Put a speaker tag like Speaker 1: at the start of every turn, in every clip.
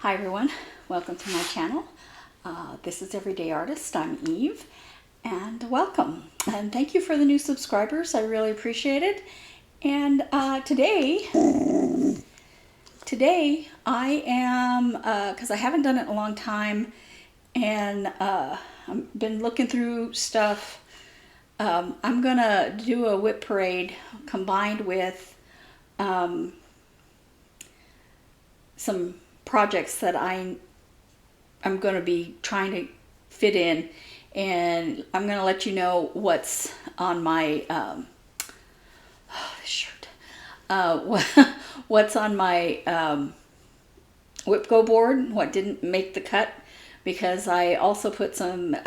Speaker 1: Hi everyone, welcome to my channel. This is Everyday Artist. I'm Eve, and welcome. And thank you for the new subscribers. I really appreciate it. And today I am, because I haven't done it in a long time, and I've been looking through stuff. I'm gonna do a WIP parade combined with some projects that I'm going to be trying to fit in, and I'm going to let you know what's on my what's on my WIP Go board, what didn't make the cut, because I also put some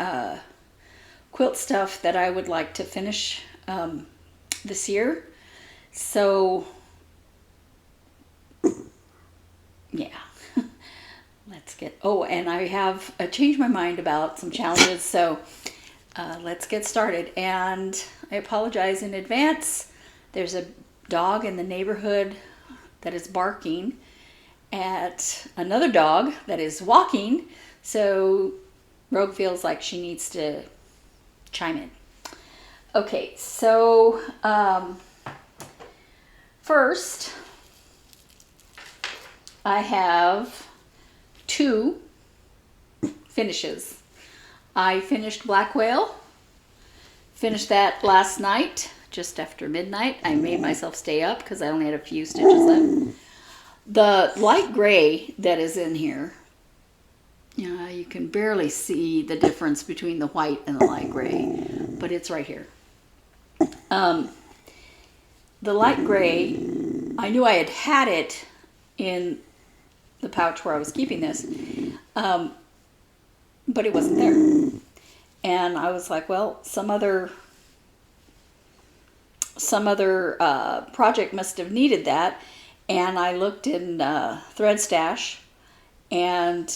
Speaker 1: quilt stuff that I would like to finish this year. So yeah. Let's get, and I have changed my mind about some challenges, so let's get started. And I apologize in advance. There's a dog in the neighborhood that is barking at another dog that is walking, so Rogue feels like she needs to chime in. Okay, so first I have two finishes. I finished Black Whale, finished that last night, just after midnight. I made myself stay up because I only had a few stitches left. The light gray that is in here, you can barely see the difference between the white and the light gray, but it's right here. The light gray, I knew I had it in the pouch where I was keeping this, but it wasn't there. And I was like, well, some other project must have needed that. And I looked in Thread Stash, and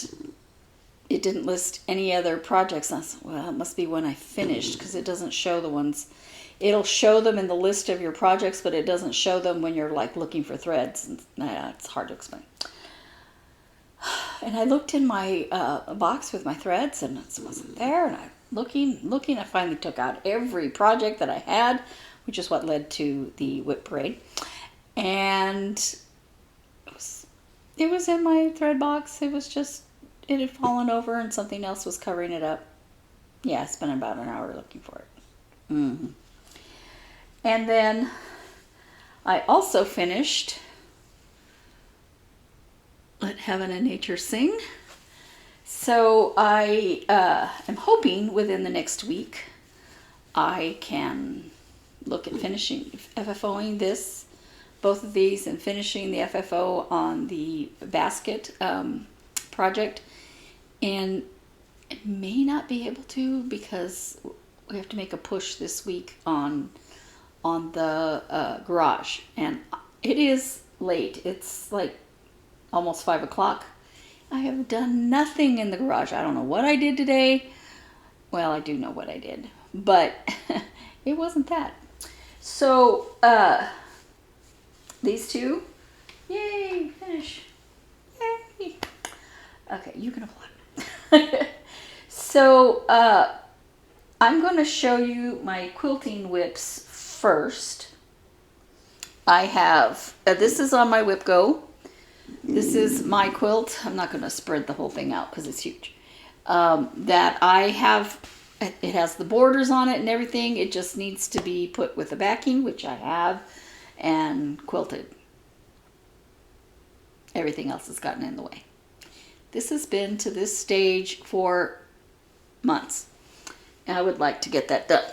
Speaker 1: it didn't list any other projects. And I said, well, it must be when I finished, because it doesn't show the ones. It'll show them in the list of your projects, but it doesn't show them when you're like looking for threads. And, it's hard to explain. And I looked in my box with my threads, and it wasn't there. And I looking. I finally took out every project that I had, which is what led to the WIP parade. And it was in my thread box. It was just, it had fallen over, and something else was covering it up. Yeah, I spent about an hour looking for it. And then I also finished Let Heaven and Nature Sing. So I am hoping within the next week I can look at finishing FFOing both of these, and finishing the FFO on the basket project. And it may not be able to, because we have to make a push this week on the garage, and it is late. It's like almost 5 o'clock. I have done nothing in the garage. I don't know what I did today. Well, I do know what I did, but it wasn't that. So these two, yay, finish. Yay. Okay, you can applaud. So I'm going to show you my quilting WIPs first. I have, this is on my WIP Go. This is my quilt. I'm not going to spread the whole thing out because it's huge. That I have, it has the borders on it and everything. It just needs to be put with the backing, which I have, and quilted. Everything else has gotten in the way. This has been to this stage for months, and I would like to get that done.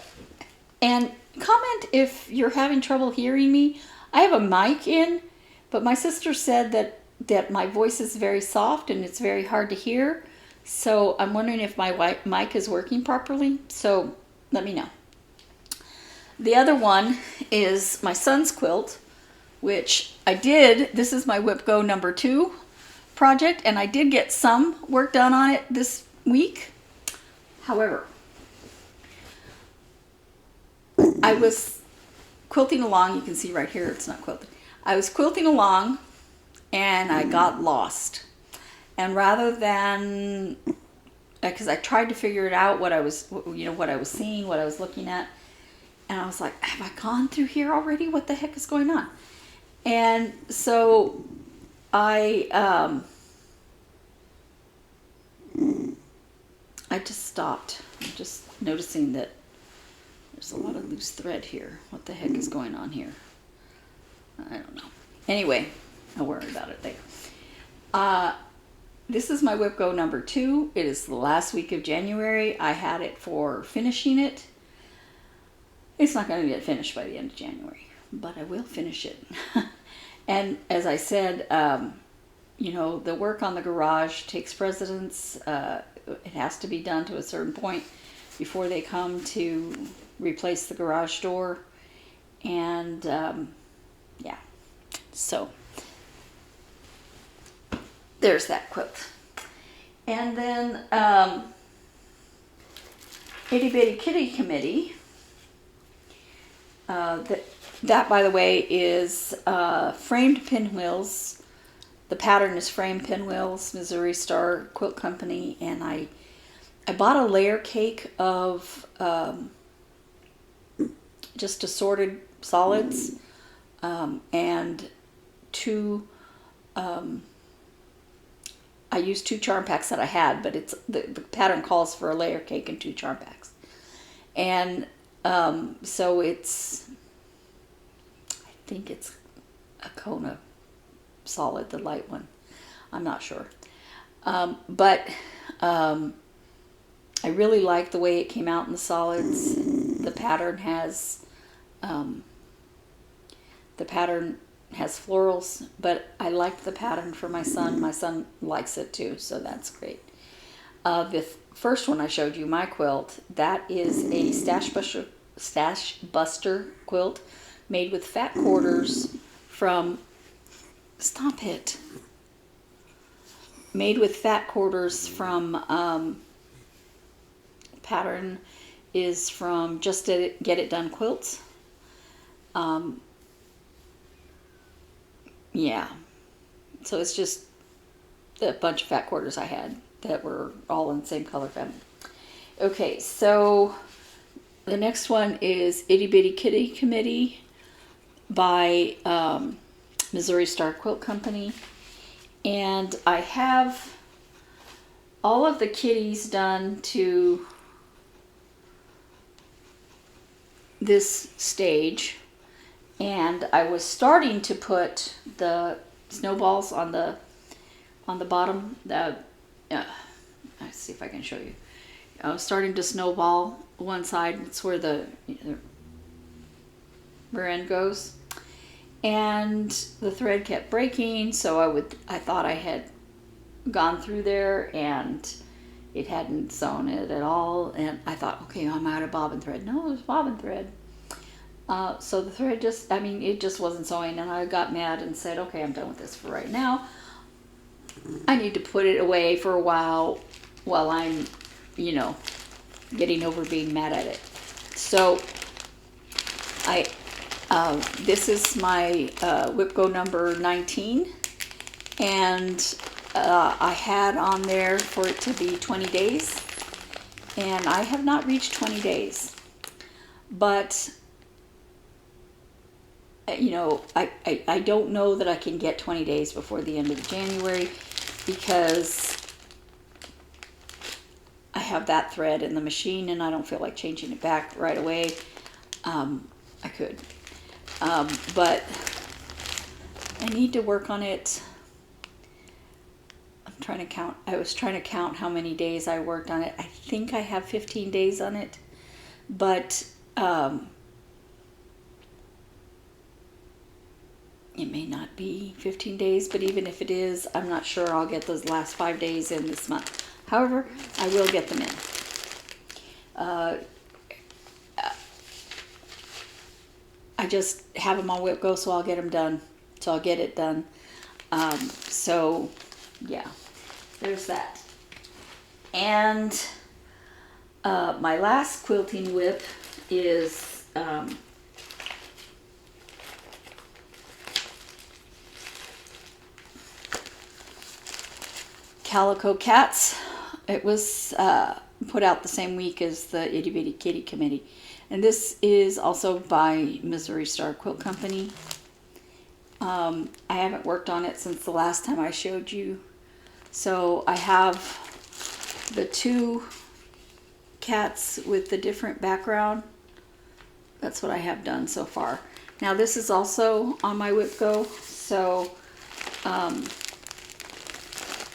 Speaker 1: And comment if you're having trouble hearing me. I have a mic in, but my sister said that my voice is very soft and it's very hard to hear. So I'm wondering if my mic is working properly. So let me know. The other one is my son's quilt, which I did. This is my WIP Go number 2 project, and I did get some work done on it this week. However, I was quilting along. You can see right here, it's not quilted. I was quilting along, and I got lost. And rather than, because I tried to figure it out, what I was seeing, what I was looking at, and I was like, have I gone through here already? What the heck is going on? And so I just stopped. I'm just noticing that there's a lot of loose thread here. What the heck is going on here? I don't know. Anyway, I'll worry about it later. This is my WIP Go number 2. It is the last week of January. I had it for finishing it. It's not going to get finished by the end of January, but I will finish it. And as I said, the work on the garage takes precedence. It has to be done to a certain point before they come to replace the garage door. And yeah, so there's that quilt. And then Itty Bitty Kitty Committee. That, by the way, is framed pinwheels. The pattern is framed pinwheels, Missouri Star Quilt Company, and I bought a layer cake of just assorted solids and two. I used 2 charm packs that I had, but it's the pattern calls for a layer cake and 2 charm packs, and so it's, I think it's a Kona solid, the light one. I'm not sure. But I really like the way it came out in the solids. The pattern has florals, but I liked the pattern for my son. My son likes it too, so that's great. The first one I showed you, my quilt, that is a stash buster quilt made with fat quarters from, stop it, made with fat quarters from, pattern is from Just Get It Done Quilts. Yeah, so it's just a bunch of fat quarters I had that were all in the same color family. Okay, so the next one is Itty Bitty Kitty Committee by Missouri Star Quilt Company. And I have all of the kitties done to this stage. And I was starting to put the snowballs on the bottom. Let's see if I can show you. I was starting to snowball one side. It's where the rear end goes, and the thread kept breaking. So I thought I had gone through there and it hadn't sewn it at all. And I thought, okay, I'm out of bobbin thread. No, there's bobbin thread. So the thread it just wasn't sewing, and I got mad and said, okay, I'm done with this for right now. I need to put it away for a while I'm, getting over being mad at it. So this is my WIP Go number 19, and I had on there for it to be 20 days, and I have not reached 20 days, but I don't know that I can get 20 days before the end of January, because I have that thread in the machine and I don't feel like changing it back right away. I could, but I need to work on it. I'm trying to count. I was trying to count how many days I worked on it. I think I have 15 days on it, but it may not be 15 days, but even if it is, I'm not sure I'll get those last 5 days in this month. However, I will get them in. I just have them on WIP Go, so I'll get them done. So I'll get it done. So, yeah, there's that. And my last quilting WIP is Calico Cats. It was put out the same week as the Itty Bitty Kitty Committee. And this is also by Missouri Star Quilt Company. I haven't worked on it since the last time I showed you. So I have the two cats with the different background. That's what I have done so far. Now this is also on my WIP Go, so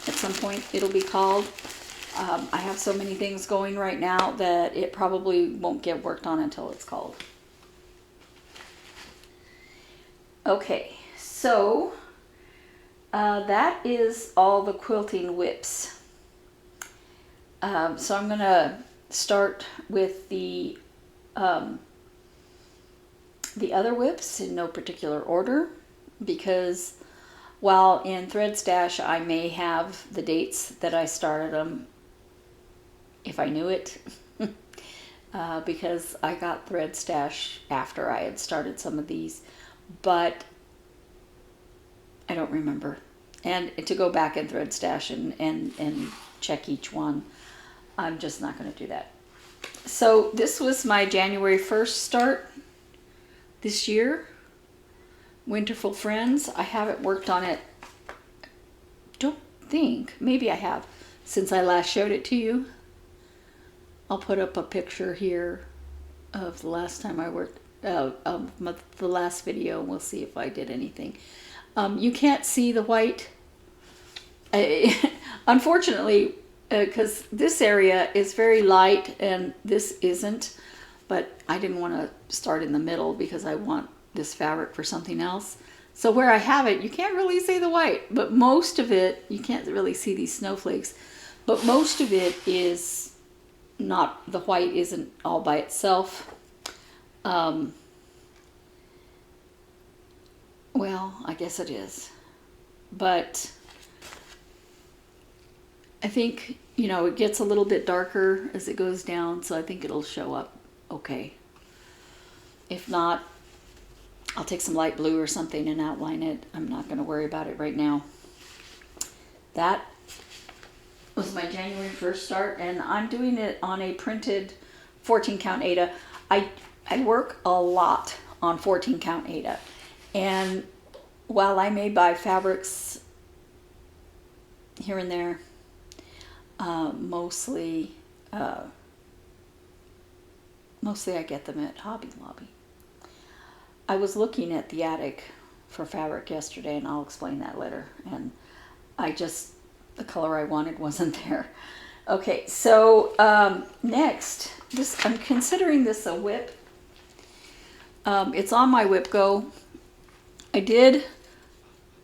Speaker 1: at some point it'll be called. I have so many things going right now that it probably won't get worked on until it's called. Okay, so that is all the quilting WIPs. So I'm going to start with the other WIPs in no particular order, because while in Thread Stash I may have the dates that I started them if I knew it, because I got Thread Stash after I had started some of these, but I don't remember. And to go back in Thread Stash and check each one, I'm just not going to do that. So this was my January 1st start this year. Winterful Friends. I haven't worked on it, don't think, maybe I have, since I last showed it to you. I'll put up a picture here of the last time I worked, the last video, and we'll see if I did anything. You can't see the white, unfortunately, because this area is very light and this isn't, but I didn't want to start in the middle because I want this fabric for something else. So where I have it, you can't really see the white, but most of it, you can't really see these snowflakes, but most of it is not, the white isn't all by itself. Well, I guess it is, but I think, you know, it gets a little bit darker as it goes down, so I think it'll show up okay. If not, I'll take some light blue or something and outline it. I'm not going to worry about it right now. That was my January 1st start, and I'm doing it on a printed 14 count Aida. I work a lot on 14 count Aida, and while I may buy fabrics here and there, mostly I get them at Hobby Lobby. I was looking at the attic for fabric yesterday, and I'll explain that later, and the color I wanted wasn't there. Okay, so next, I'm considering this a WIP. It's on my WIP Go. I did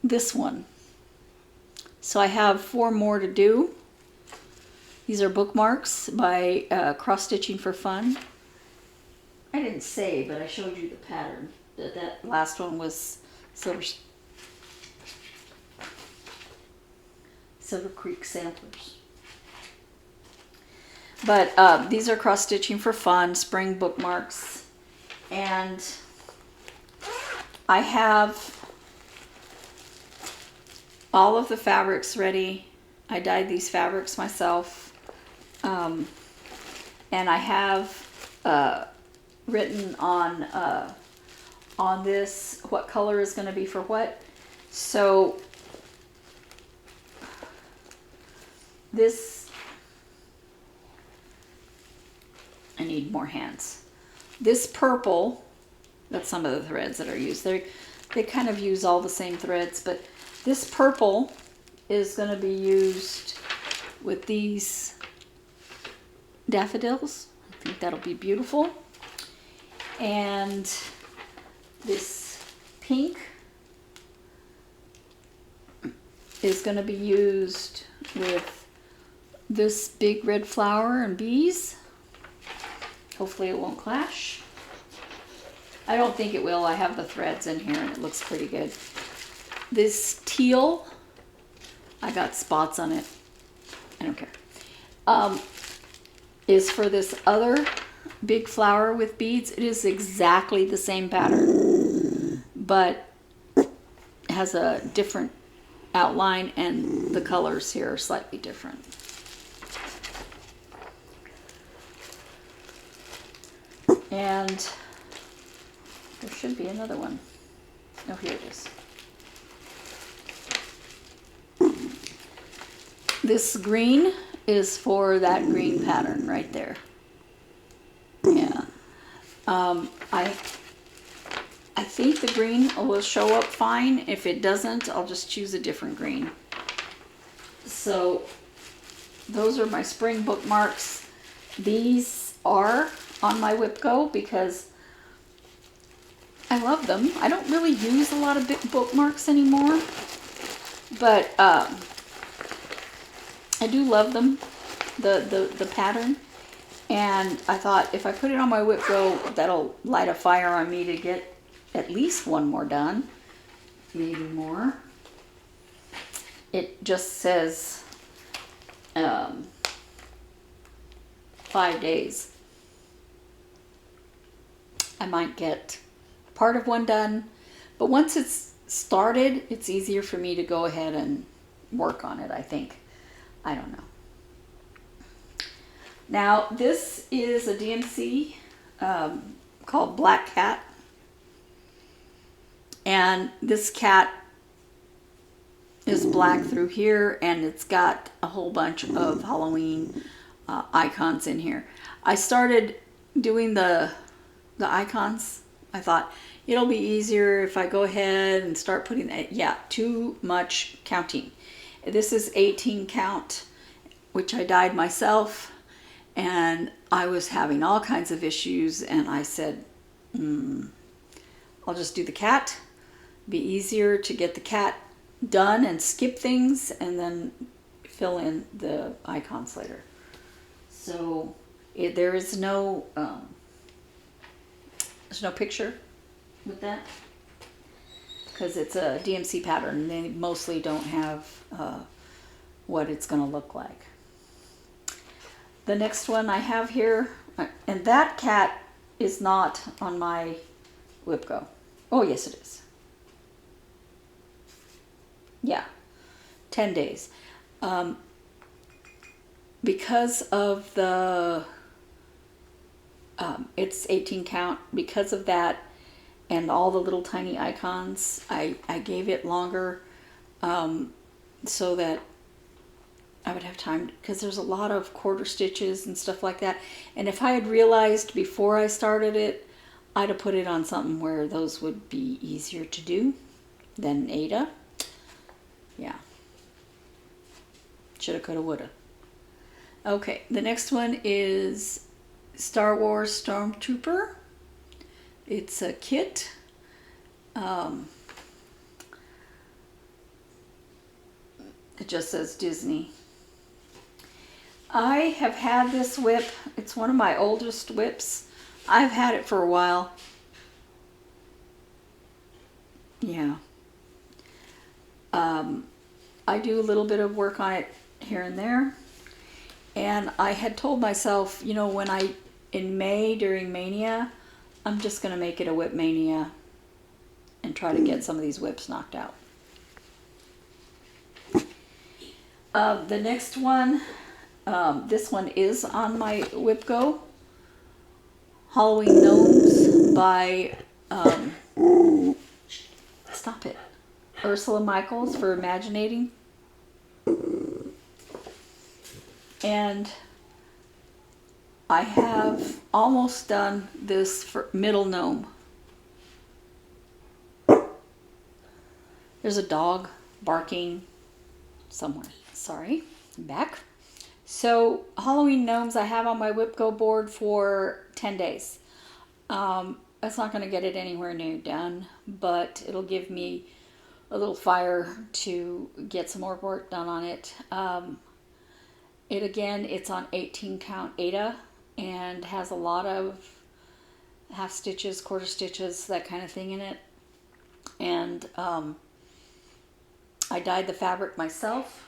Speaker 1: this one, so I have 4 more to do. These are Bookmarks by CrossStitchingForFun. I didn't say, but I showed you the pattern. That last one was Silver Creek samplers. But these are CrossStitchingForFun spring bookmarks, and I have all of the fabrics ready. I dyed these fabrics myself, and I have written on this what color is going to be for what. So this, I need more hands. This purple, that's some of the threads that are used. They kind of use all the same threads, but this purple is going to be used with these daffodils. I think that'll be beautiful. And this pink is going to be used with this big red flower and bees. Hopefully it won't clash. I don't think it will. I have the threads in here and it looks pretty good. This teal, I got spots on it. I don't care. Is for this other big flower with beads. It is exactly the same pattern, but has a different outline, and the colors here are slightly different. And there should be another one. Oh, here it is. This green is for that green pattern right there. Yeah. I think the green will show up fine. If it doesn't, I'll just choose a different green. So those are my spring bookmarks. These are on my WIP Go because I love them. I don't really use a lot of bookmarks anymore, but I do love them, the pattern. And I thought if I put it on my WIP Go, that'll light a fire on me to get at least one more done, maybe more. It just says 5 days. I might get part of one done, but once it's started, it's easier for me to go ahead and work on it, I think. I don't know. Now, this is a DMC called Black Cat. And this cat is black through here, and it's got a whole bunch of Halloween icons in here. I started doing the icons. I thought it'll be easier if I go ahead and start putting that. Yeah, too much counting. This is 18 count, which I dyed myself, and I was having all kinds of issues, and I said, I'll just do the cat. Be easier to get the cat done and skip things and then fill in the icons later. So there is no there's no picture with that because it's a DMC pattern. They mostly don't have what it's going to look like. The next one I have here, and that cat is not on my WIP Go. Oh yes, it is. Yeah, 10 days. Because of the, it's 18 count, because of that and all the little tiny icons, I gave it longer so that I would have time, because there's a lot of quarter stitches and stuff like that. And if I had realized before I started it, I'd have put it on something where those would be easier to do than Ada. Yeah. Shoulda, coulda, woulda. Okay, the next one is Star Wars Stormtrooper. It's a kit. It just says Disney. I have had this WIP. It's one of my oldest WIPs. I've had it for a while. Yeah. I do a little bit of work on it here and there. And I had told myself, you know, in May during Mania, I'm just going to make it a WIP Mania and try to get some of these WIPs knocked out. The next one, this one is on my WIP Go. Halloween Gnomes by, stop it, Ursula Michaels for Imaginating. And I have almost done this for middle gnome. There's a dog barking somewhere. Sorry, I'm back. So Halloween Gnomes I have on my WIP Go board for 10 days. That's not going to get it anywhere near done, but it'll give me a little fire to get some more work done on it. It's on 18 count Ada and has a lot of half stitches, quarter stitches, that kind of thing in it. And I dyed the fabric myself.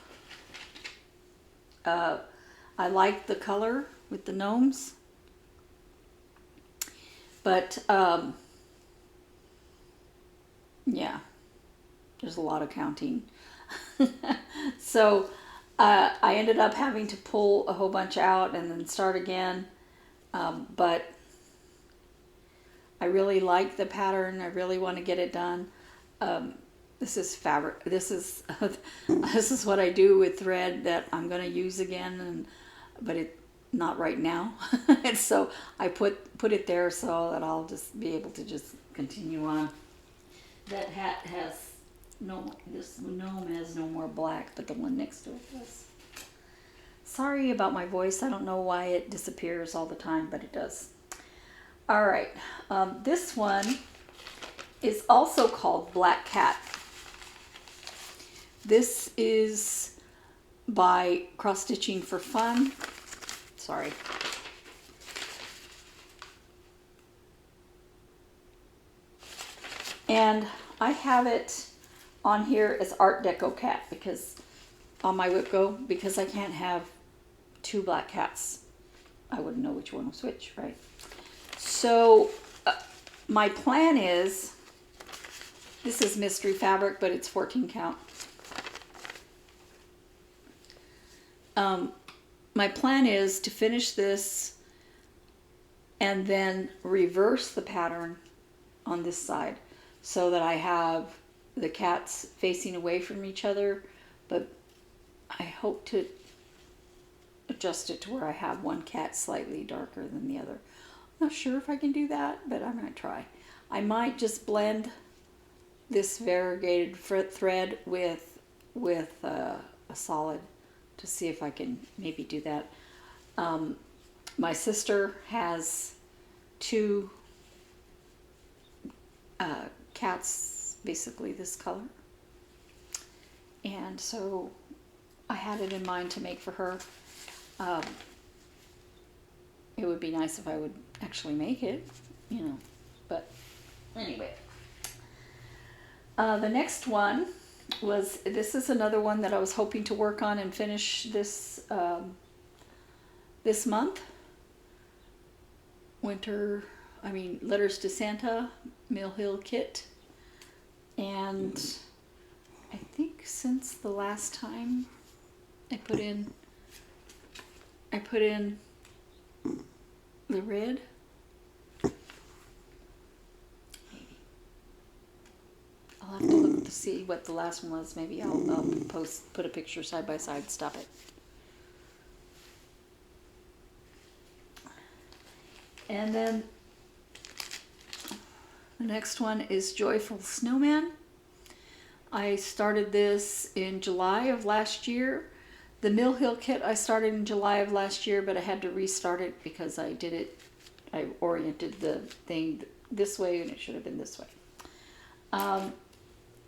Speaker 1: I like the color with the gnomes, but yeah, there's a lot of counting. So I ended up having to pull a whole bunch out and then start again. But I really like the pattern. I really want to get it done. This is fabric. This is this is what I do with thread that I'm going to use again, but it not right now. And so I put it there so that I'll just be able to just continue on. That hat has this gnome has no more black, but the one next to it does. Sorry about my voice. I don't know why it disappears all the time, but it does. All right, this one is also called Black Cat. This is by CrossStitchingForFun. Sorry. And I have it on here as Art Deco Cat because on my WIP Go, because I can't have two black cats. I wouldn't know which one was which, right? So my plan is, this is mystery fabric, but it's 14 count. My plan is to finish this and then reverse the pattern on this side so that I have the cats facing away from each other, but I hope to adjust it to where I have one cat slightly darker than the other. I'm not sure if I can do that, but I'm going to try. I might just blend this variegated thread with a solid to see if I can maybe do that. My sister has two cats basically this color, and so I had it in mind to make for her. It would be nice if I would actually make it, you know, but anyway. The next one was, this is another one that I was hoping to work on and finish this this month. Letters to Santa, Mill Hill Kit. And I think since the last time I put in the red. I'll have to look to see what the last one was. Maybe I'll put a picture side by side. Stop it. And then the next one is Joyful Snowman. I started this in July of last year. The Mill Hill kit I started in July of last year, but I had to restart it because I oriented the thing this way and it should have been this way.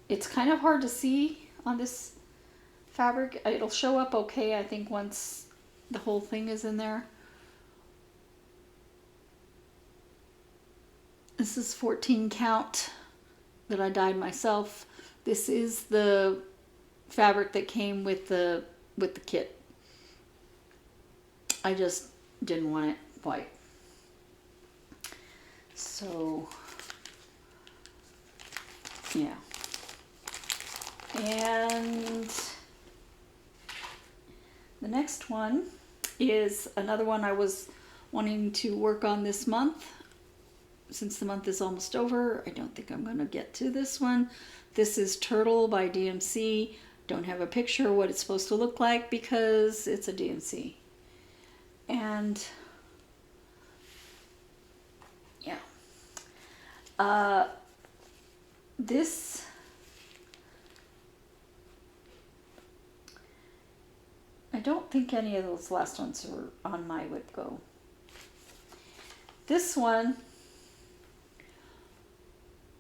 Speaker 1: It's kind of hard to see on this fabric. It'll show up okay, I think, once the whole thing is in there. This is 14 count that I dyed myself. This is the fabric that came with the kit. I just didn't want it white. So, yeah. And the next one is another one I was wanting to work on this month. Since the month is almost over, I don't think I'm going to get to this one. This is Turtle by DMC. Don't have a picture of what it's supposed to look like because it's a DMC. And yeah. This I don't think any of those last ones are on my WIP Go. This one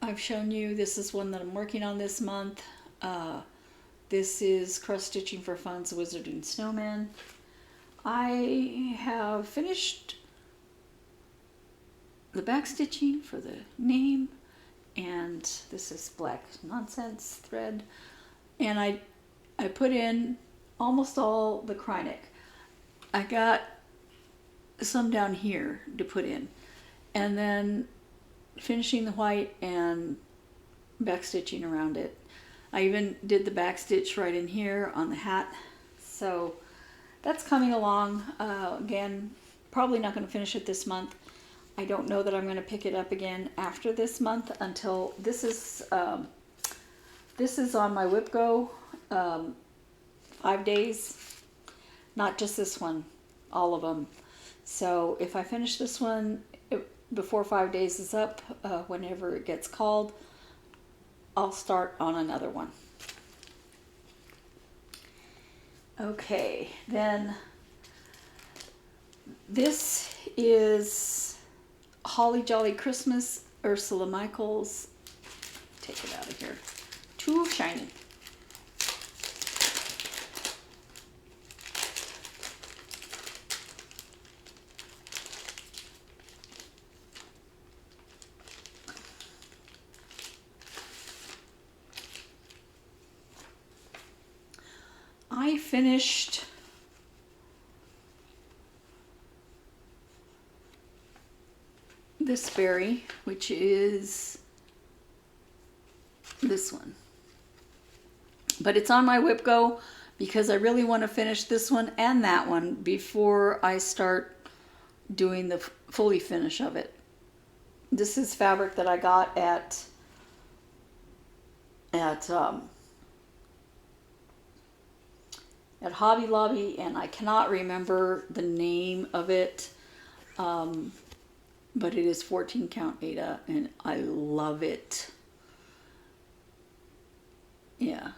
Speaker 1: I've shown you. This is one that I'm working on this month. This is CrossStitchingForFun's Wizard and Snowman. I have finished the back stitching for the name, and this is black nonsense thread, and I put in almost all the Krynic. I got some down here to put in, and then finishing the white and back stitching around it. I even did the back stitch right in here on the hat. So that's coming along. Again, probably not going to finish it this month. I don't know that I'm going to pick it up again after this month until this is on my WIP Go 5 days. Not just this one, all of them. So if I finish this one before 5 days is up, whenever it gets called, I'll start on another one. Okay, then this is Holly Jolly Christmas, Ursula Michaels. Take it out of here. Too shiny. I finished this berry, which is this one. But it's on my WIP Go because I really want to finish this one and that one before I start doing the fully finish of it. This is fabric that I got at Hobby Lobby, and I cannot remember the name of it, but it is 14 count Ada, and I love it. Yeah,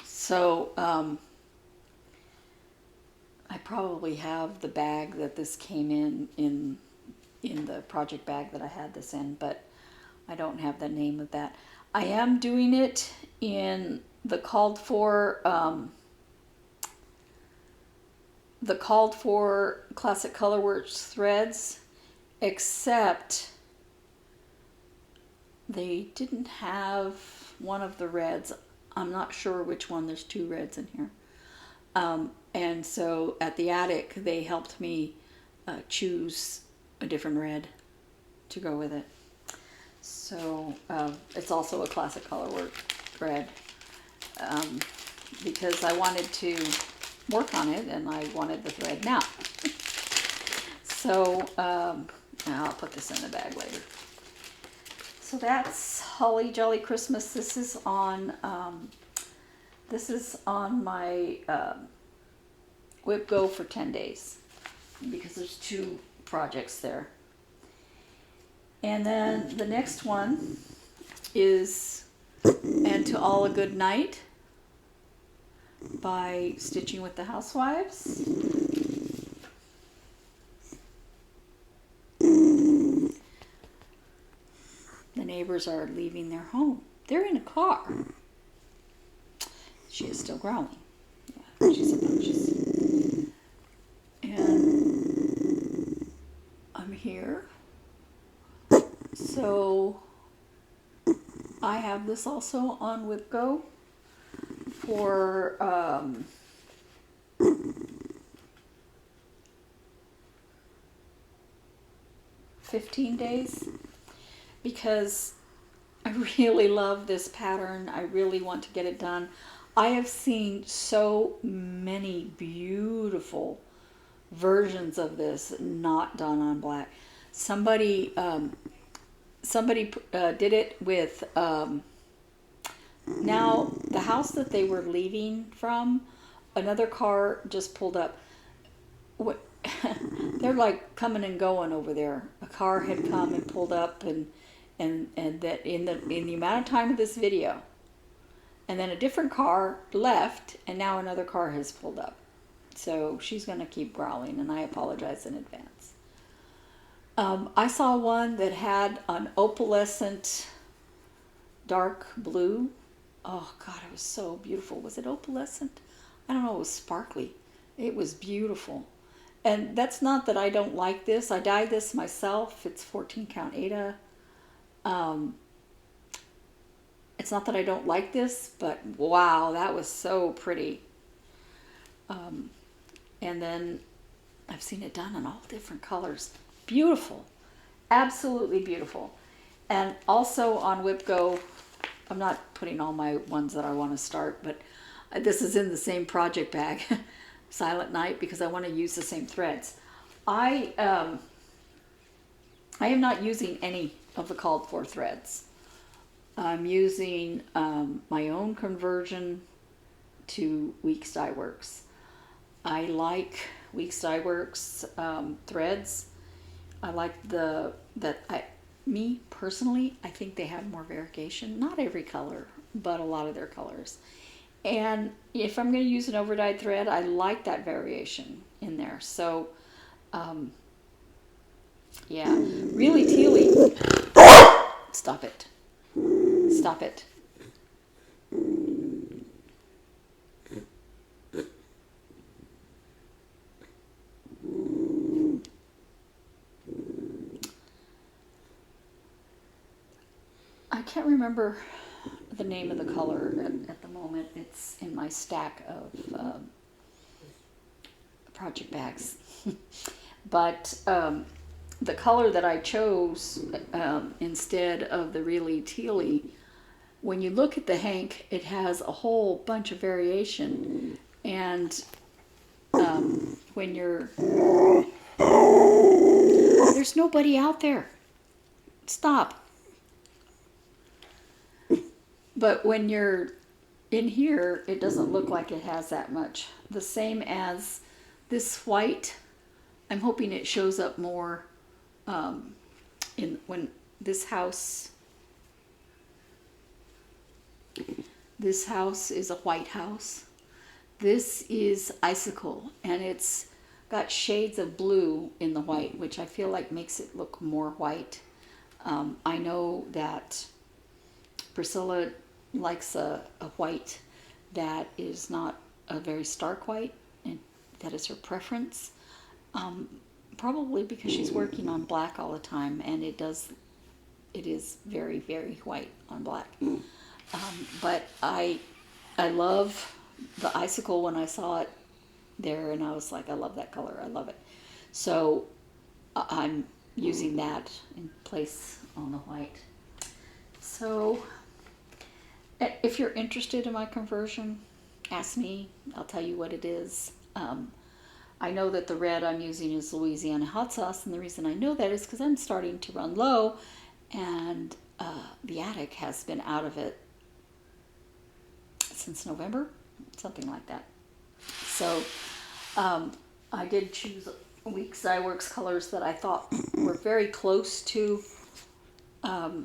Speaker 1: so I probably have the bag that this came in the project bag that I had this in, but I don't have the name of that. I am doing it in the called for Classic Colorworks threads, except they didn't have one of the reds. I'm not sure which one. There's 2 reds in here. And so at the attic, they helped me choose a different red to go with it. So it's also a Classic Colorworks thread because I wanted to work on it and I wanted the thread now. So I'll put this in the bag later. So that's Holly Jolly Christmas. This is on my WIP Go for 10 days because there's 2 projects there. And then the next one is And to All a Good Night by Stitching with the Housewives. The neighbors are leaving their home. They're in a car. She is still growling. Yeah, she's obnoxious. And I'm here. So I have this also on WIP Go for 15 days because I really love this pattern. I really want to get it done. I have seen so many beautiful versions of this not done on black. Somebody did it with now the house that they were leaving from, another car just pulled up. They're like coming and going over there. A car had come and pulled up, and that in the amount of time of this video, and then a different car left, and now another car has pulled up. So she's going to keep growling, and I apologize in advance. I saw one that had an opalescent dark blue. Oh God, it was so beautiful. Was it opalescent? I don't know, it was sparkly. It was beautiful. And that's not that I don't like this. I dyed this myself. It's 14 count Ada. It's not that I don't like this, but wow, that was so pretty. And then I've seen it done in all different colors. Beautiful. Absolutely beautiful. And also on WIP Go I'm not putting all my ones that I want to start, but this is in the same project bag, Silent Night, because I want to use the same threads. I am not using any of the called for threads. I'm using my own conversion to Weeks Dye Works. I like Weeks Dye Works threads. I like me personally, I think they have more variegation. Not every color, but a lot of their colors. And if I'm going to use an overdyed thread, I like that variation in there. So, yeah, really tealy. Stop it. Stop it. I can't remember the name of the color at the moment. It's in my stack of project bags. But the color that I chose instead of the really tealy, when you look at the hank, it has a whole bunch of variation. And when you're... There's nobody out there. Stop. But when you're in here, it doesn't look like it has that much. The same as this white. I'm hoping it shows up more when this house is a white house. This is icicle, and it's got shades of blue in the white, which I feel like makes it look more white. I know that Priscilla likes a white that is not a very stark white, and that is her preference. Probably because she's working on black all the time, and it is very, very white on black. But I love the icicle when I saw it there, and I was like, I love that color. I love it. So I'm using that in place on the white. So if you're interested in my conversion, ask me. I'll tell you what it is. I know that the red I'm using is Louisiana hot sauce, and the reason I know that is because I'm starting to run low, and the attic has been out of it since November, something like that. So I did choose Weeks Dye Works colors that I thought were very close to the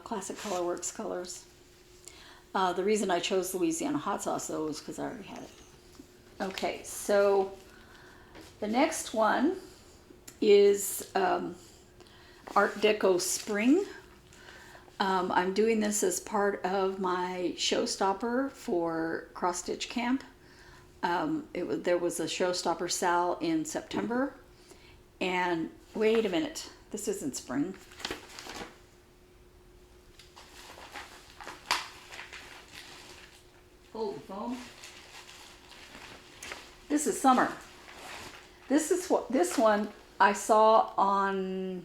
Speaker 1: Classic Colorworks colors. The reason I chose Louisiana hot sauce, though, was because I already had it. Okay, so the next one is Art Deco Spring. I'm doing this as part of my showstopper for CrossStitchCamp. There was a showstopper sale in September. And wait a minute, this isn't spring. Hold the phone. This is summer. This one I saw on,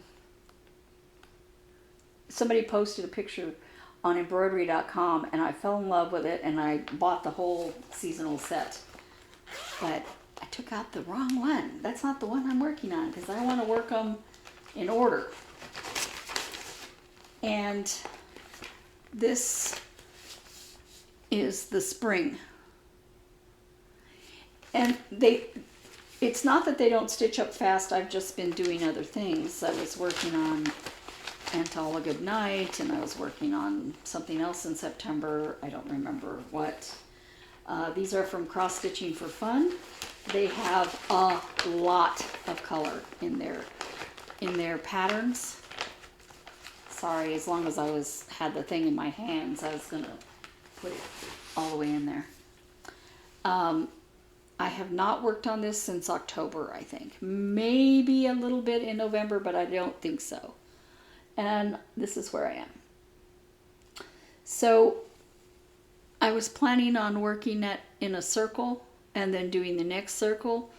Speaker 1: somebody posted a picture on embroidery.com, and I fell in love with it, and I bought the whole seasonal set. But I took out the wrong one. That's not the one I'm working on, because I want to work them in order. And this is the spring. And it's not that they don't stitch up fast. I've just been doing other things. I was working on Antala Goodnight, and I was working on something else in September. I don't remember what. These are from CrossStitchingForFun. They have a lot of color in their patterns. Sorry, as long as I had the thing in my hands, I was gonna put it all the way in there. I have not worked on this since October, I think. Maybe a little bit in November, but I don't think so. And this is where I am. So I was planning on working in a circle, and then doing the next circle,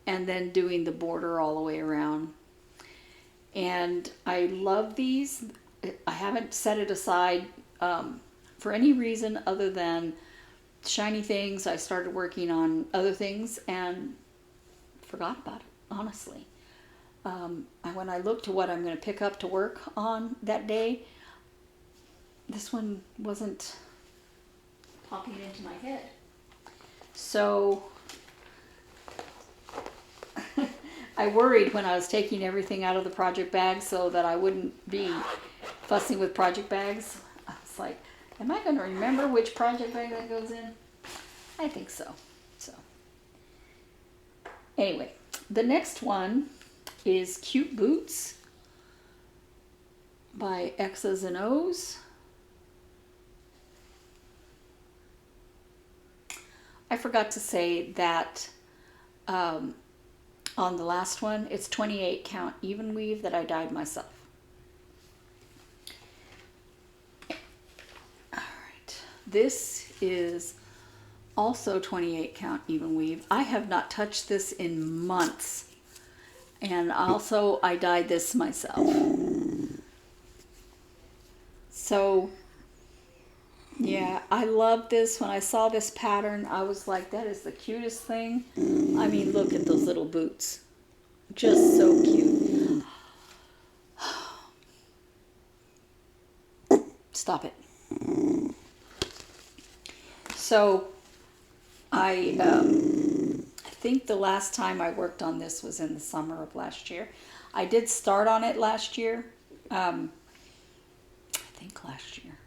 Speaker 1: and then doing the border all the way around. And I love these. I haven't set it aside for any reason other than shiny things. I started working on other things and forgot about it, honestly. When I look to what I'm going to pick up to work on that day, this one wasn't popping into my head. So I worried when I was taking everything out of the project bag so that I wouldn't be fussing with project bags. I was like, am I going to remember which project bag that goes in? I think so. So anyway, the next one is Cute Boots by X's and O's. I forgot to say that on the last one, it's 28 count even weave that I dyed myself. All right, this is also 28 count even weave. I have not touched this in months. And also I dyed this myself. So yeah, I love this. When I saw this pattern, I was like, that is the cutest thing. I mean, look at those little boots. Just so cute. Stop it. So I think the last time I worked on this was in the summer of last year. I did start on it last year. I think last year.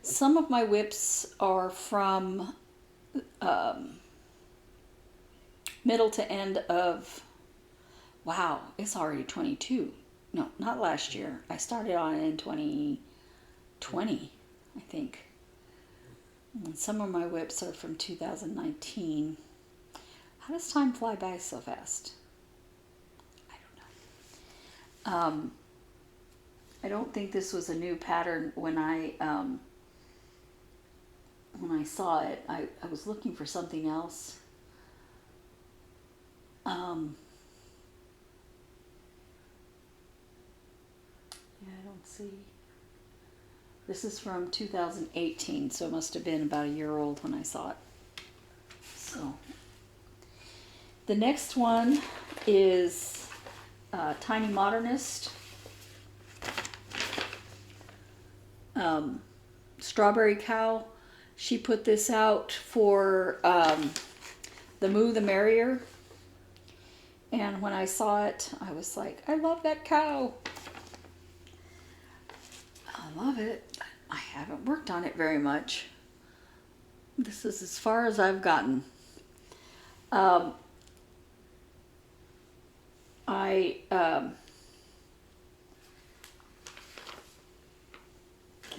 Speaker 1: Some of my WIPs are from middle to end of, wow, it's already 22. No, not last year. I started on it in 2020, I think. And some of my WIPs are from 2019. How does time fly by so fast? I don't know. I don't think this was a new pattern when I saw it. I was looking for something else. Yeah, I don't see. This is from 2018, so it must have been about a year old when I saw it. So, the next one is Tinymodernist. Strawberry Cow. She put this out for the Moo the Merrier. And when I saw it, I was like, I love that cow. I love it. I haven't worked on it very much. This is as far as I've gotten. I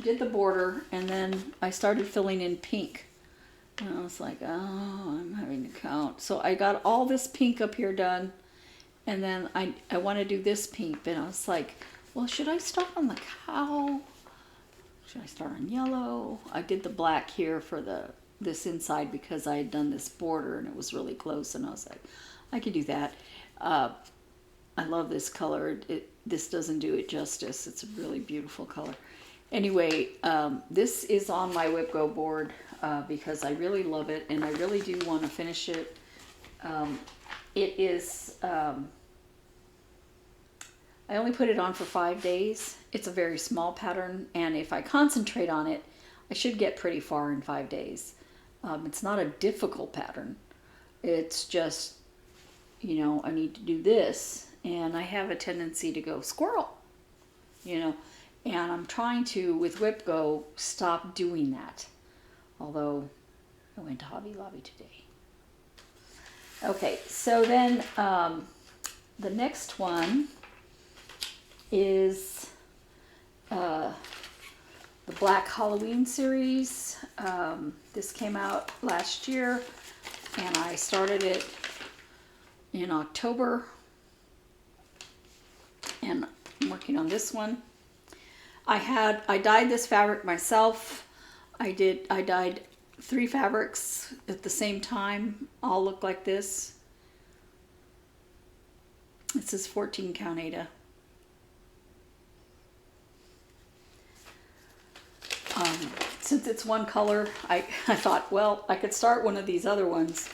Speaker 1: did the border and then I started filling in pink. And I was like, oh, I'm having to count. So I got all this pink up here done. And then I want to do this pink. And I was like, well, should I start on the cow? Should I start on yellow? I did the black here for this inside because I had done this border and it was really close. And I was like, I could do that. I love this color. This doesn't do it justice. It's a really beautiful color. Anyway, this is on my WIP Go board because I really love it and I really do want to finish it. It is, I only put it on for 5 days. It's a very small pattern, and if I concentrate on it, I should get pretty far in 5 days. It's not a difficult pattern. It's just, you know, I need to do this, and I have a tendency to go squirrel, you know, and I'm trying to, with WIP Go, stop doing that. Although I went to Hobby Lobby today. Okay, so then the next one is the Black Halloween series. This came out last year and I started it in October and I'm working on this one. I dyed this fabric myself. I dyed 3 fabrics at the same time, all look like this. This is 14 count Ada. since it's one color, I thought, well, I could start one of these other ones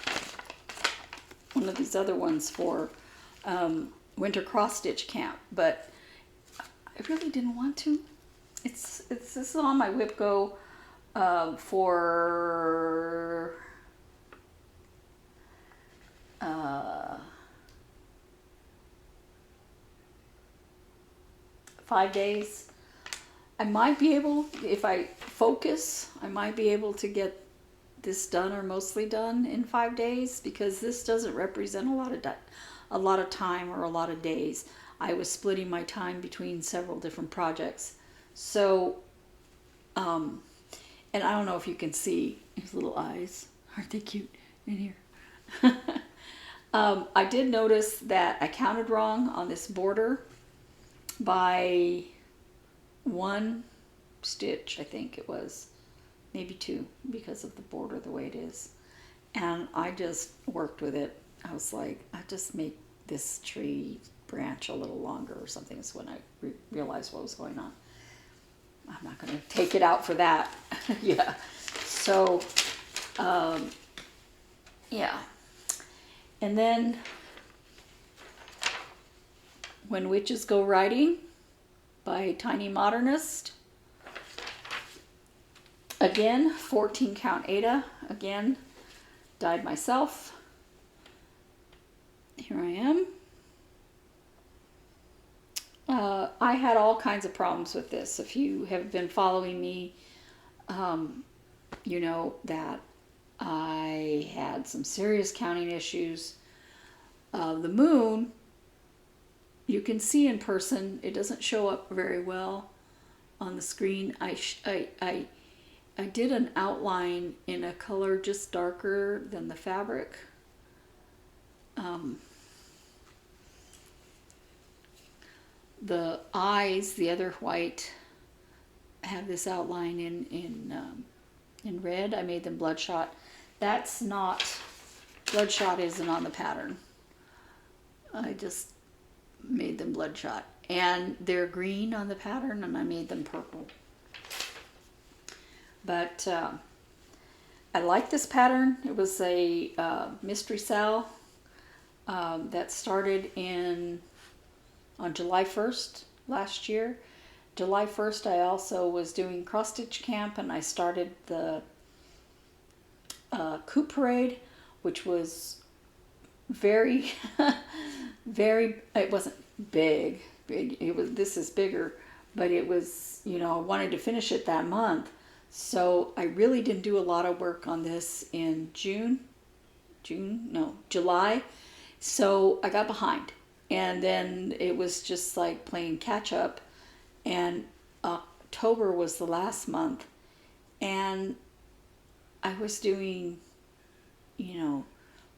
Speaker 1: for Winter Cross Stitch Camp, but I really didn't want to. This is on my WIP Go for 5 days. I might be able, if I focus, I might be able to get this done or mostly done in 5 days, because this doesn't represent a lot of time or a lot of days. I was splitting my time between several different projects. So, and I don't know if you can see his little eyes. Aren't they cute in here? I did notice that I counted wrong on this border by 1 stitch, I think it was, maybe 2, because of the border the way it is. And I just worked with it. I was like, I just make this tree branch a little longer or something. Is when I realized what was going on. I'm not going to take it out for that. Yeah. So, yeah. And then When Witches Go Riding by Tinymodernist. Again, 14 count Ada. Again, dyed myself. Here I am. I had all kinds of problems with this. If you have been following me, you know that I had some serious counting issues. The moon, you can see in person. It doesn't show up very well on the screen. I did an outline in a color just darker than the fabric. The eyes, the other white, have this outline in red. I made them bloodshot. That's not, bloodshot isn't on the pattern. I just made them bloodshot. And they're green on the pattern, and I made them purple. But I like this pattern. It was a Mystery Sal that started on July 1st last year. July 1st, I also was doing CrossStitchCamp, and I started the Coop Parade, which was very, very, it wasn't big. It was, this is bigger, but it was, you know, I wanted to finish it that month. So I really didn't do a lot of work on this in July. So I got behind. And then it was just like playing catch up. And October was the last month. And I was doing, you know,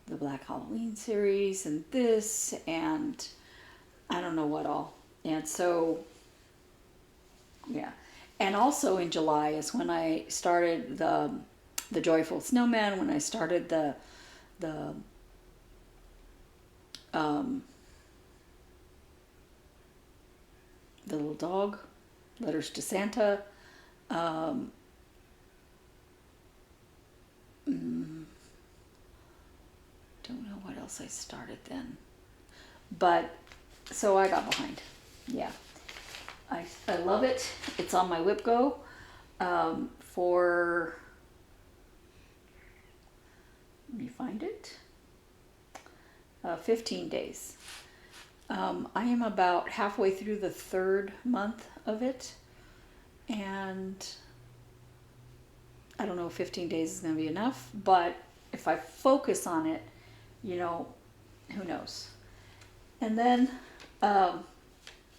Speaker 1: the Black Halloween series and this and I don't know what all. And so, yeah. And also in July is when I started the Joyful Snowman, when I started the little dog, Letters to Santa. Don't know what else I started then. But, so I got behind. Yeah. I love it. It's on my WIP Go for, let me find it, 15 days. I am about halfway through the 3rd month of it, and I don't know if 15 days is going to be enough, but if I focus on it, you know, who knows. And then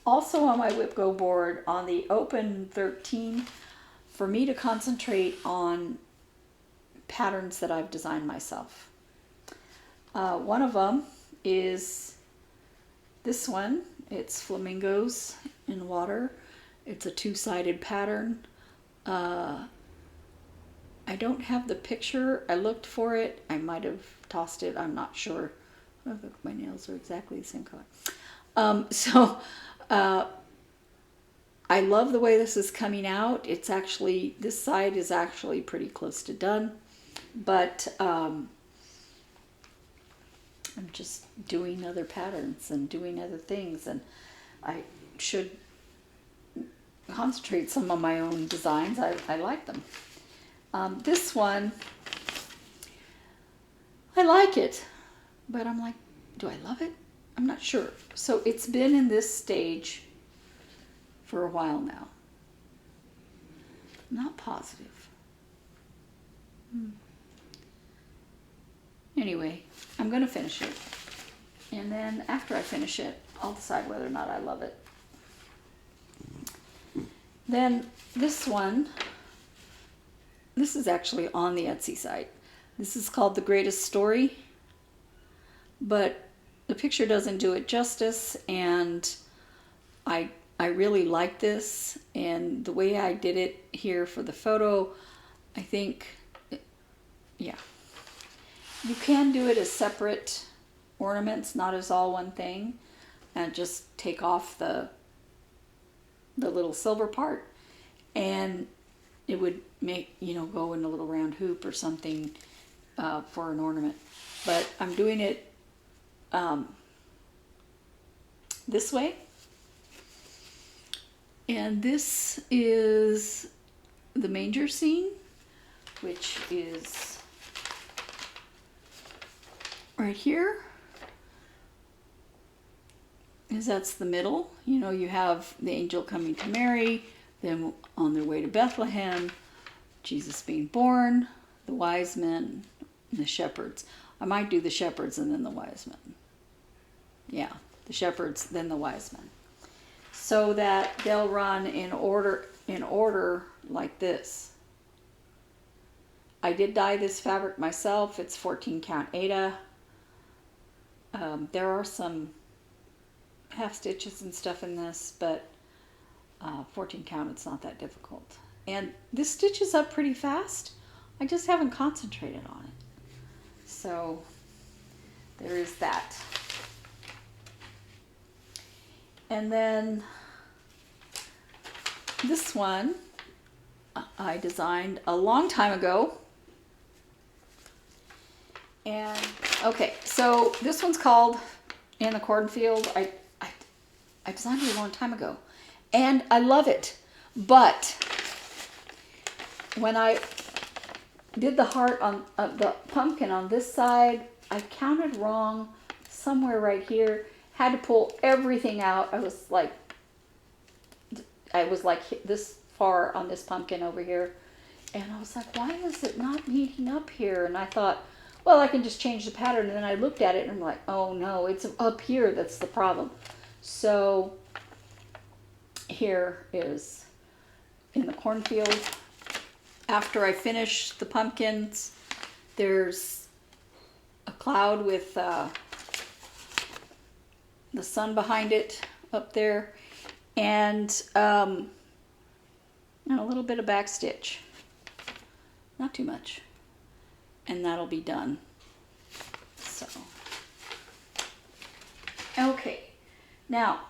Speaker 1: also on my WIP Go board on the Open 13, for me to concentrate on patterns that I've designed myself. One of them is this one. It's Flamingos in water. It's a 2-sided pattern. I don't have the picture. I looked for it. I might have tossed it. I'm not sure. Oh, look, my nails are exactly the same color. I I love the way this is coming out. It's actually, this side is actually pretty close to done, but I'm just doing other patterns and doing other things, and I should concentrate some on my own designs. I like them. This one, I like it, but I'm like, do I love it? I'm not sure. So it's been in this stage for a while now. I'm not positive. Anyway, I'm going to finish it. And then after I finish it, I'll decide whether or not I love it. Then this one, this is actually on the Etsy site. This is called The Greatest Story, but the picture doesn't do it justice, and I really like this, and the way I did it here for the photo, I think, yeah. You can do it as separate ornaments, not as all one thing, and just take off the little silver part, and it would make, you know, go in a little round hoop or something for an ornament. But I'm doing it this way. And this is the Manger Scene, which is right here. Is that's the middle. You know, you have the angel coming to Mary, then on their way to Bethlehem, Jesus being born, the wise men, and the shepherds. I might do the shepherds and then the wise men. Yeah, the shepherds, then the wise men. So that they'll run in order like this. I did dye this fabric myself. It's 14 count Aida. There are some half stitches and stuff in this, but 14 count, it's not that difficult. And this stitches up pretty fast. I just haven't concentrated on it. So there is that. And then this one I designed a long time ago. And okay, so this one's called In the Cornfield. I designed it a long time ago, and I love it. But when I did the heart on the pumpkin on this side, I counted wrong somewhere right here. Had to pull everything out. I was like this far on this pumpkin over here, and I was like, why is it not meeting up here? And I thought, well, I can just change the pattern. And then I looked at it and I'm like, oh no, it's up here that's the problem. So here is In the Cornfield. After I finish the pumpkins, there's a cloud with the sun behind it up there, and a little bit of back stitch, not too much, and that'll be done. So okay, now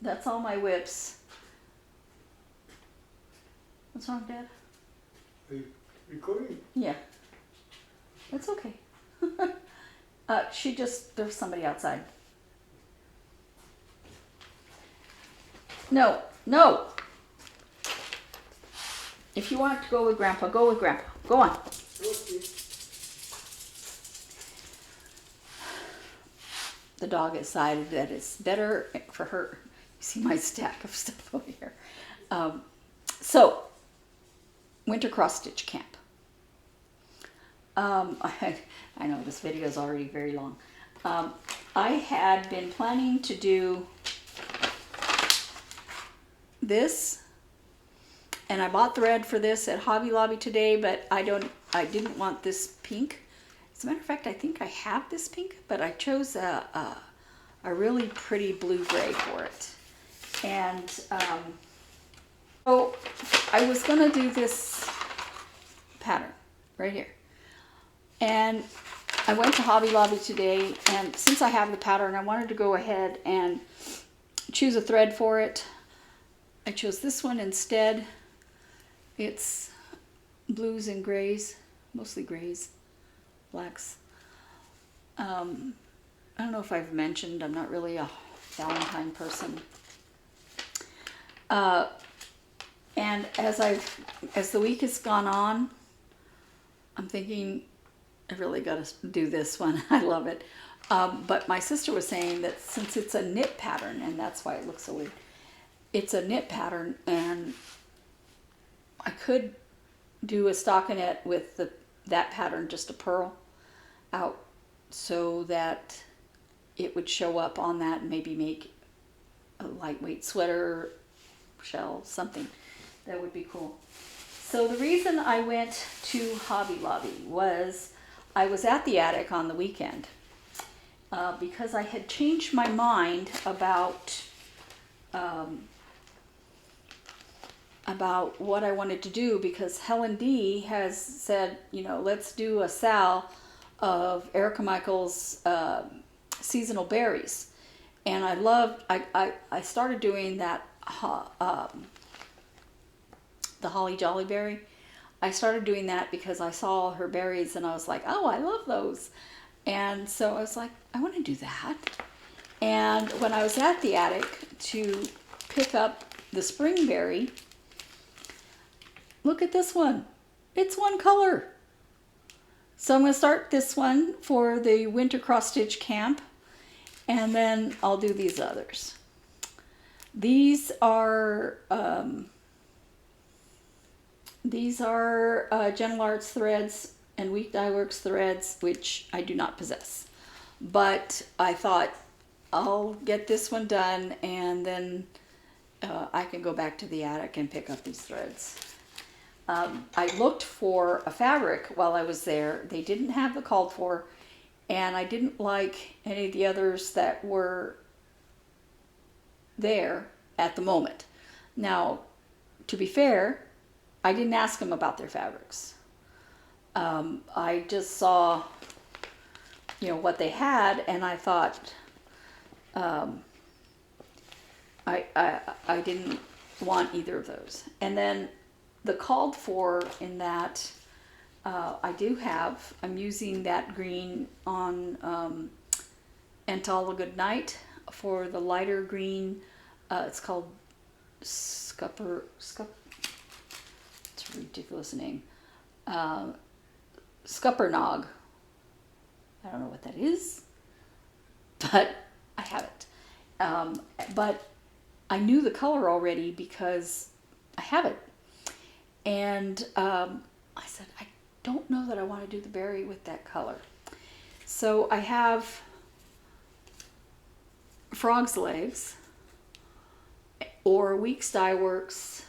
Speaker 1: that's all my WIPs. What's wrong, Dad?
Speaker 2: Are you recording?
Speaker 1: Yeah, that's okay. There's somebody outside. No. If you want to go with Grandpa, go with Grandpa. Go on.
Speaker 2: Okay.
Speaker 1: The dog decided that it's better for her. You see my stack of stuff over here. So, WinterCrossStitchCamp. I know this video is already very long. I had been planning to do this, and I bought thread for this at Hobby Lobby today, but I didn't want this pink. As a matter of fact, I think I have this pink, but I chose a really pretty blue-gray for it. And so I was gonna do this pattern right here. And I went to Hobby Lobby today, and since I have the pattern, I wanted to go ahead and choose a thread for it. I chose this one instead. It's blues and grays, mostly grays, blacks. I don't know if I've mentioned, I'm not really a Valentine person. And as the week has gone on, I'm thinking I really got to do this one. I love it. But my sister was saying that since it's a knit pattern, and that's why it looks so weird, it's a knit pattern, and I could do a stockinette with that pattern, just a purl out, so that it would show up on that and maybe make a lightweight sweater, shell, something that would be cool. So the reason I went to Hobby Lobby was I was at the attic on the weekend because I had changed my mind about what I wanted to do, because Helen D has said, you know, let's do a sal of Erica Michael's seasonal berries. And I started doing that, the Holly Jolly Berry. I started doing that because I saw her berries and I was like, oh, I love those. And so I was like, I want to do that. And when I was at the attic to pick up the spring berry, look at this one. It's one color. So I'm going to start this one for the Winter Cross-Stitch-Camp, and then I'll do these others. These are Gentle Arts threads and Week Dye Works threads, which I do not possess. But I thought I'll get this one done, and then I can go back to the attic and pick up these threads. I looked for a fabric while I was there. They didn't have the called for, and I didn't like any of the others that were there at the moment. Now, to be fair, I didn't ask them about their fabrics. I just saw, you know, what they had, and I thought I didn't want either of those. And then the called for in that I'm using that green on Antala Goodnight for the lighter green. It's called Scupper. It's a ridiculous name. Scuppernog. I don't know what that is, but I have it. But I knew the color already because I have it. And I said, I don't know that I want to do the berry with that color. So I have Frog's Legs or Weeks Dye Works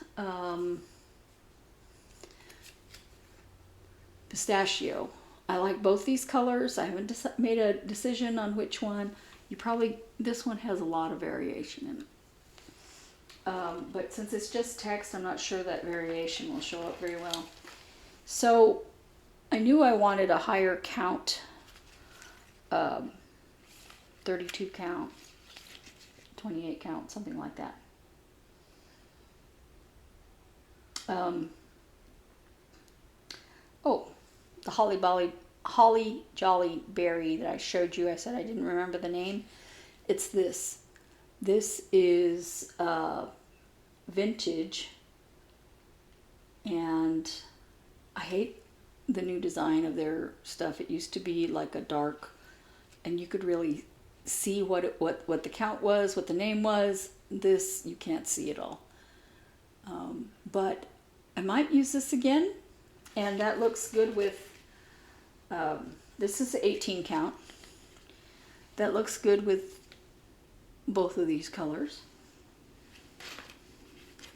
Speaker 1: Pistachio. I like both these colors. I haven't made a decision on which one. This one has a lot of variation in it. But since it's just text, I'm not sure that variation will show up very well. So I knew I wanted a higher count, 32 count, 28 count, something like that. The Holly Jolly Berry that I showed you. I said I didn't remember the name. It's this. This is vintage, and I hate the new design of their stuff. It used to be like a dark, and you could really see what the count was, what the name was. This you can't see at all. But I might use this again, and that looks good with. This is 18 count. That looks good with both of these colors.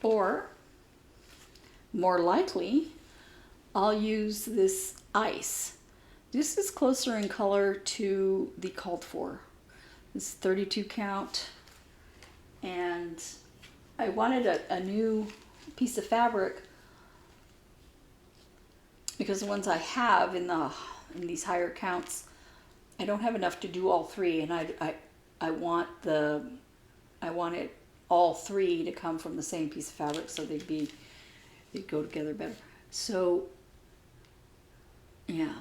Speaker 1: Or, more likely, I'll use this ice. This is closer in color to the called for. This is 32 count. And I wanted a new piece of fabric because the ones I have in these higher counts, I don't have enough to do all three, and I want the I wanted all three to come from the same piece of fabric so they'd go together better. So, yeah.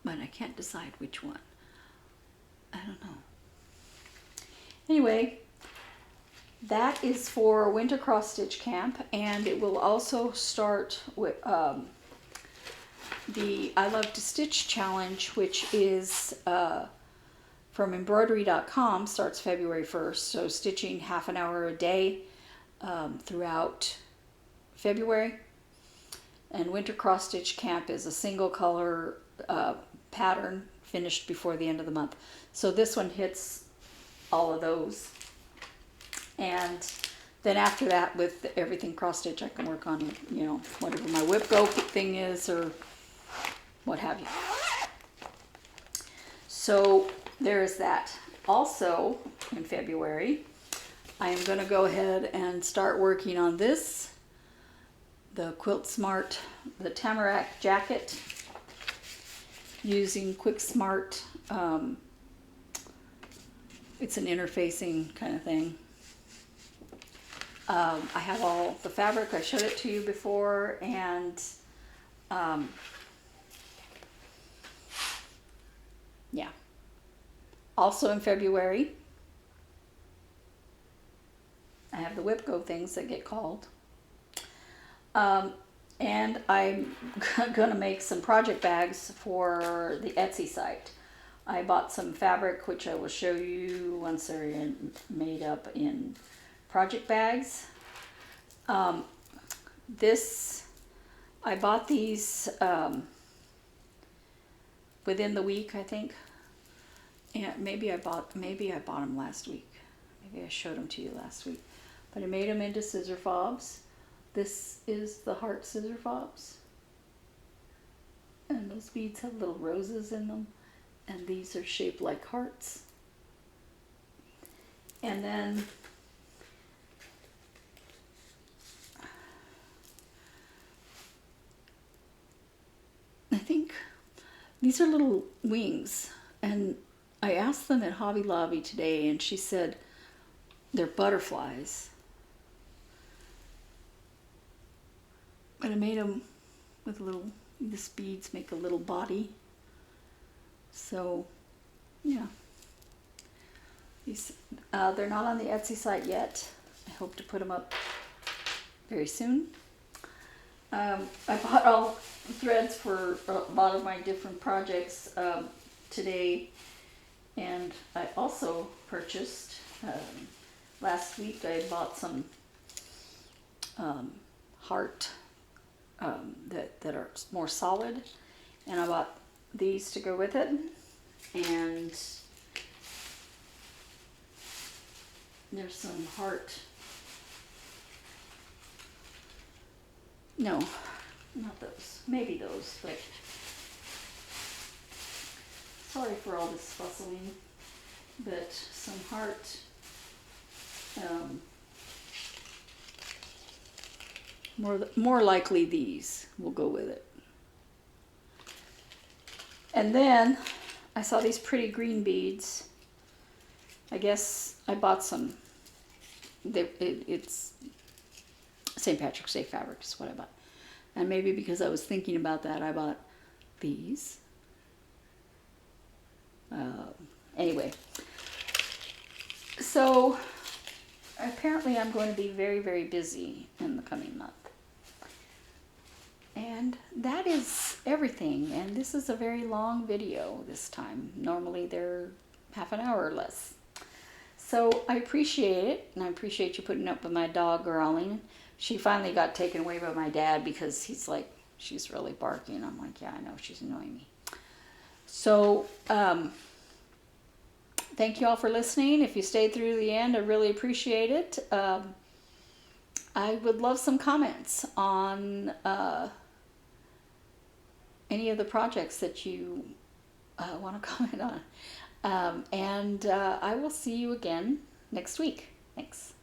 Speaker 1: But I can't decide which one. I don't know. Anyway, that is for Winter Cross Stitch Camp, and it will also start with the I Love to Stitch Challenge, which is from embroidery.com, starts February 1st. So stitching half an hour a day throughout February. And Winter Cross Stitch Camp is a single color pattern finished before the end of the month. So this one hits all of those. And then after that, with everything cross stitch, I can work on, you know, whatever my WIP Go thing is or what have you. So there's that. Also in February, I am going to go ahead and start working on this, the Quilt Smart, the Tamarack jacket, using Quick Smart. It's an interfacing kind of thing. I have all the fabric. I showed it to you before, and yeah. Also in February, I have the WIP Go things that get called. And I'm gonna make some project bags for the Etsy site. I bought some fabric, which I will show you once they're made up in project bags. I bought these within the week, I think. And maybe I bought them last week. Maybe I showed them to you last week. But I made them into scissor fobs. This is the heart scissor fobs. And those beads have little roses in them. And these are shaped like hearts. And then I think these are little wings. And I asked them at Hobby Lobby today, and she said they're butterflies. But I made them with these beads make a little body. So, yeah. These, they're not on the Etsy site yet. I hope to put them up very soon. I bought all threads for a lot of my different projects today. And I also purchased, last week I bought some heart that are more solid, and I bought these to go with it, and there's some heart, no, not those, maybe those, but sorry for all this fussing, but some heart, more likely these will go with it. And then I saw these pretty green beads. I guess I bought some. It's St. Patrick's Day fabric is what I bought. And maybe because I was thinking about that, I bought these. Anyway, so apparently I'm going to be very, very busy in the coming month. And that is everything. And this is a very long video this time. Normally they're half an hour or less. So I appreciate it, and I appreciate you putting up with my dog growling. She finally got taken away by my dad because he's like, she's really barking. I'm like, yeah, I know, she's annoying me. So, thank you all for listening. If you stayed through the end, I really appreciate it. I would love some comments on any of the projects that you want to comment on. And I will see you again next week. Thanks.